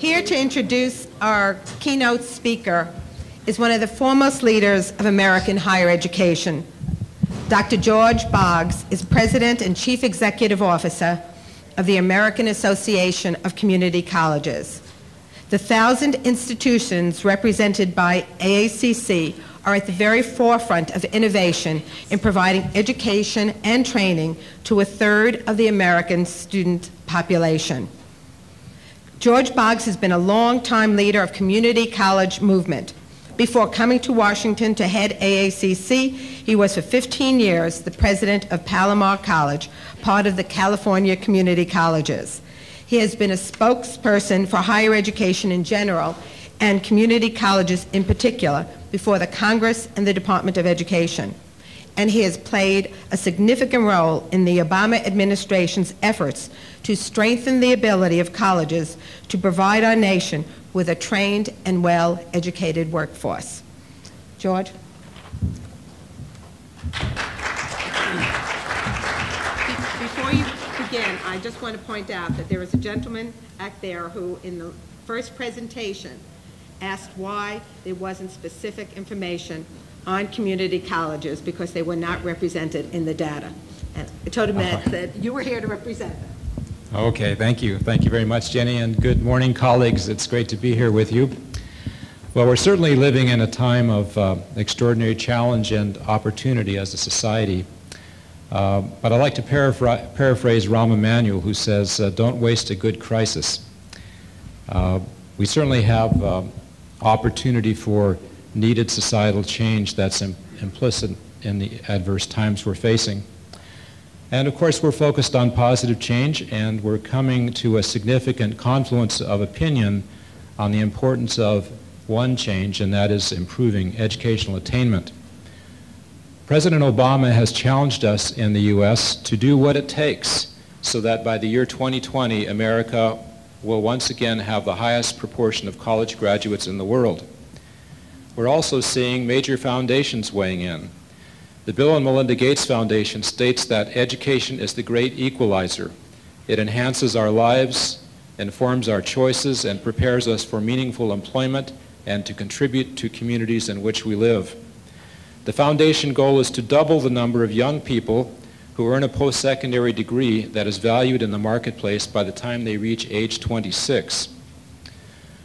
Here to introduce our keynote speaker is one of the foremost leaders of American higher education. Dr. George Boggs is President and Chief Executive Officer of the American Association of Community Colleges. The 1,000 institutions represented by AACC are at the very forefront of innovation in providing education and training to a third of the American student population. George Boggs has been a long-time leader of community college movement. Before coming to Washington to head AACC, he was for 15 years the president of Palomar College, part of the California Community Colleges. He has been a spokesperson for higher education in general and community colleges in particular before the Congress and the Department of Education. And he has played a significant role in the Obama administration's efforts to strengthen the ability of colleges to provide our nation with a trained and well-educated workforce. George? Before you begin, I just want to point out that there is a gentleman back there who, in the first presentation, asked why there wasn't specific information on community colleges because they were not represented in the data. And I told him that you were here to represent them. Okay, thank you. Thank you very much, Jenny, and good morning, colleagues. It's great to be here with you. Well, we're certainly living in a time of extraordinary challenge and opportunity as a society. But I'd like to paraphrase Rahm Emanuel, who says, don't waste a good crisis. We certainly have opportunity for needed societal change that's implicit in the adverse times we're facing. And of course, we're focused on positive change, and we're coming to a significant confluence of opinion on the importance of one change, and that is improving educational attainment. President Obama has challenged us in the U.S. to do what it takes so that by the year 2020, America will once again have the highest proportion of college graduates in the world. We're also seeing major foundations weighing in. The Bill and Melinda Gates Foundation states that education is the great equalizer. It enhances our lives, informs our choices, and prepares us for meaningful employment and to contribute to communities in which we live. The foundation goal is to double the number of young people who earn a post-secondary degree that is valued in the marketplace by the time they reach age 26.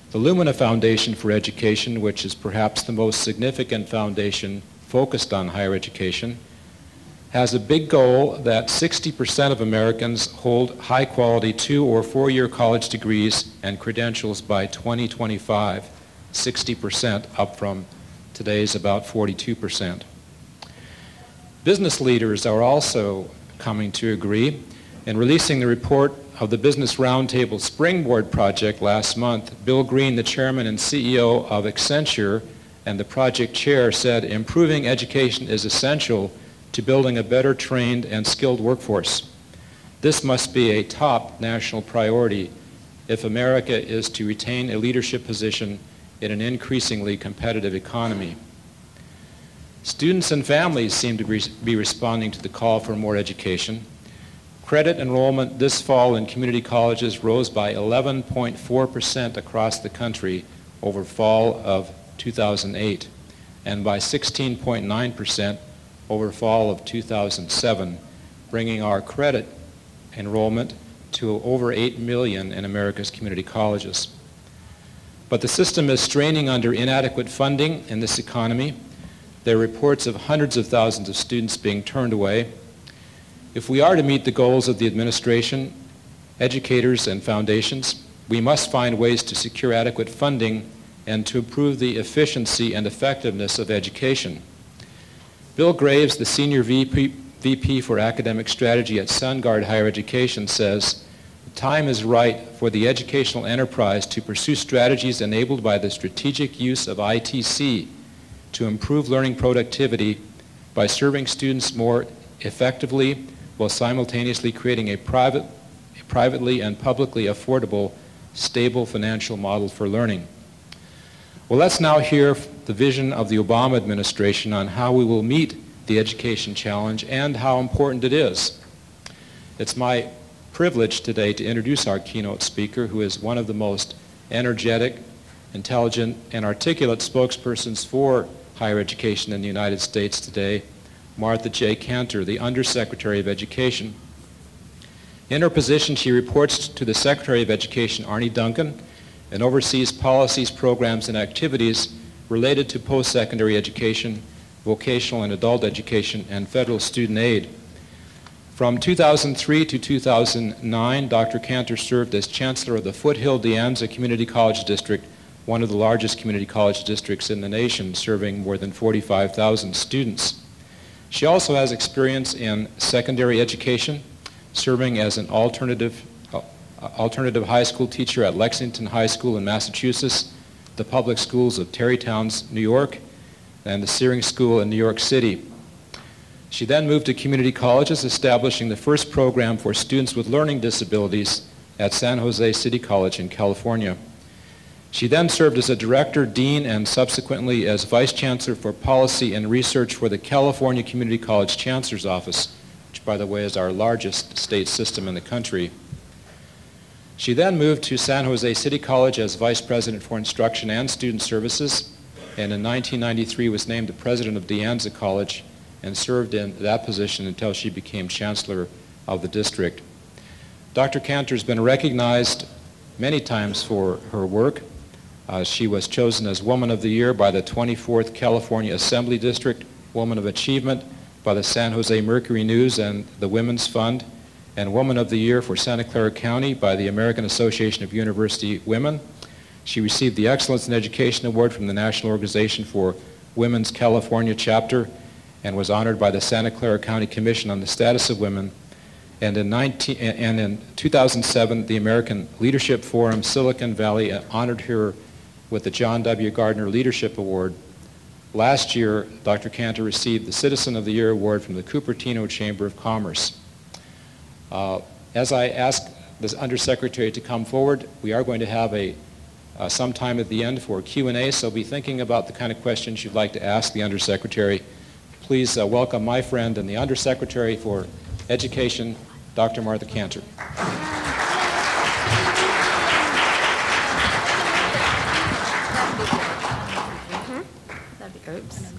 The Lumina Foundation for Education, which is perhaps the most significant foundation focused on higher education, has a big goal that 60% of Americans hold high-quality 2- or 4-year college degrees and credentials by 2025, 60% up from today's about 42%. Business leaders are also coming to agree. In releasing the report of the Business Roundtable Springboard Project last month, Bill Green, the chairman and CEO of Accenture, and the project chair said, improving education is essential to building a better trained and skilled workforce. This must be a top national priority if America is to retain a leadership position in an increasingly competitive economy. Students and families seem to be responding to the call for more education. Credit enrollment this fall in community colleges rose by 11.4% across the country over fall of 2008, and by 16.9% over fall of 2007, bringing our credit enrollment to over 8 million in America's community colleges. But the system is straining under inadequate funding in this economy. There are reports of hundreds of thousands of students being turned away. If we are to meet the goals of the administration, educators, and foundations, we must find ways to secure adequate funding and to improve the efficiency and effectiveness of education. Bill Graves, the Senior VP for Academic Strategy at SunGard Higher Education, says, the time is right for the educational enterprise to pursue strategies enabled by the strategic use of ITC to improve learning productivity by serving students more effectively while simultaneously creating a privately and publicly affordable, stable financial model for learning. Well, let's now hear the vision of the Obama administration on how we will meet the education challenge and how important it is. It's my privilege today to introduce our keynote speaker, who is one of the most energetic, intelligent, and articulate spokespersons for higher education in the United States today, Martha J. Kanter, the Undersecretary of Education. In her position, she reports to the Secretary of Education, Arne Duncan, and oversees policies, programs, and activities related to post-secondary education, vocational and adult education, and federal student aid. From 2003 to 2009, Dr. Kanter served as Chancellor of the Foothill De Anza Community College District, one of the largest community college districts in the nation, serving more than 45,000 students. She also has experience in secondary education, serving as an alternative high school teacher at Lexington High School in Massachusetts, the public schools of Tarrytown, New York, and the Searing School in New York City. She then moved to community colleges, establishing the first program for students with learning disabilities at San Jose City College in California. She then served as a director, dean, and subsequently as vice chancellor for policy and research for the California Community College Chancellor's Office, which, by the way, is our largest state system in the country. She then moved to San Jose City College as vice president for instruction and student services, and in 1993 was named the president of De Anza College and served in that position until she became chancellor of the district. Dr. Kanter has been recognized many times for her work. She was chosen as Woman of the Year by the 24th California Assembly District, Woman of Achievement by the San Jose Mercury News and the Women's Fund, and Woman of the Year for Santa Clara County by the American Association of University Women. She received the Excellence in Education Award from the National Organization for Women's California Chapter and was honored by the Santa Clara County Commission on the Status of Women. And in 2007, the American Leadership Forum Silicon Valley honored her with the John W. Gardner Leadership Award. Last year, Dr. Kanter received the Citizen of the Year Award from the Cupertino Chamber of Commerce. As I ask the Undersecretary to come forward, we are going to have some time at the end for Q&A, so be thinking about the kind of questions you'd like to ask the Undersecretary. Please welcome my friend and the Undersecretary for Education, Dr. Martha Kanter. Oops.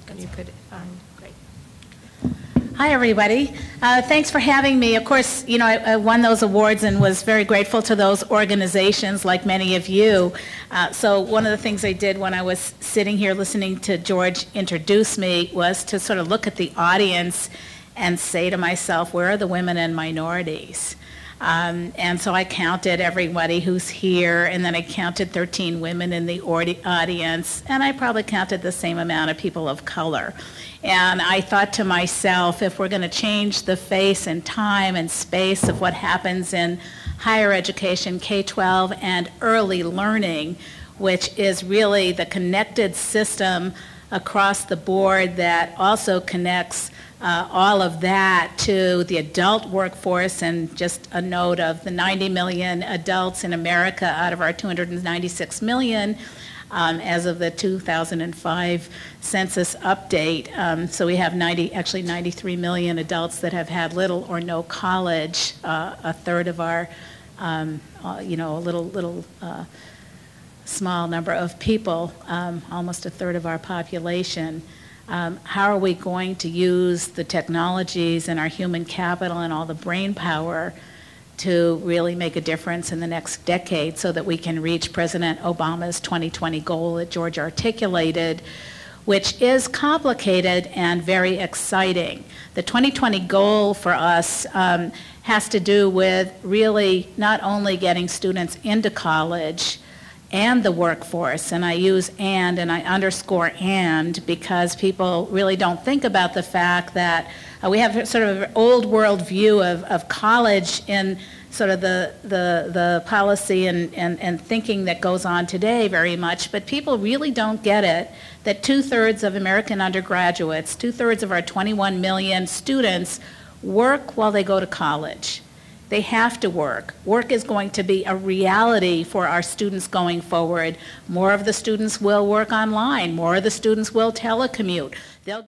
Can you put it on? Great. Hi, everybody. Thanks for having me. Of course, you know, I won those awards and was very grateful to those organizations, like many of you. So one of the things I did when I was sitting here listening to George introduce me was to sort of look at the audience and say to myself, where are the women and minorities? And so I counted everybody who's here, and then I counted 13 women in the audience, and I probably counted the same amount of people of color. And I thought to myself, if we're going to change the face and time and space of what happens in higher education, K-12, and early learning, which is really the connected system across the board that also connects all of that to the adult workforce, and just a note of the 90 million adults in America out of our 296 million as of the 2005 census update. So we have 93 million adults that have had little or no college, a third of our, a little small number of people, almost a third of our population. How are we going to use the technologies and our human capital and all the brain power to really make a difference in the next decade so that we can reach President Obama's 2020 goal that George articulated, which is complicated and very exciting. The 2020 goal for us has to do with really not only getting students into college and the workforce, and I use and I underscore and because people really don't think about the fact that we have sort of an old world view of college in sort of the policy and thinking that goes on today very much, but people really don't get it that 2/3 of American undergraduates, 2/3 of our 21 million students work while they go to college. They have to work. Work is going to be a reality for our students going forward. More of the students will work online. More of the students will telecommute. They'll